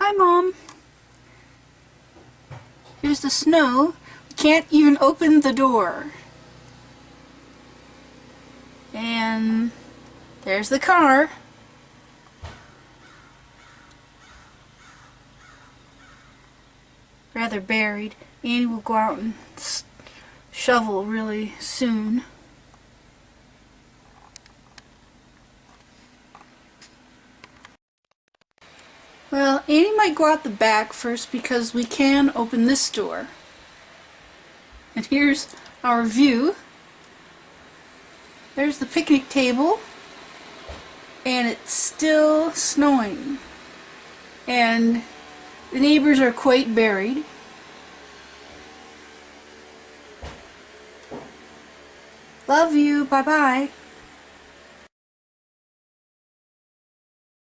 Hi, Mom. Here's the snow. We can't even open the door. And there's the car. Rather buried. Annie will go out and shovel really soon. Well, Annie might go out the back first because we can open this door. And here's our view. There's the picnic table. And it's still snowing. And the neighbors are quite buried. Love you. Bye-bye.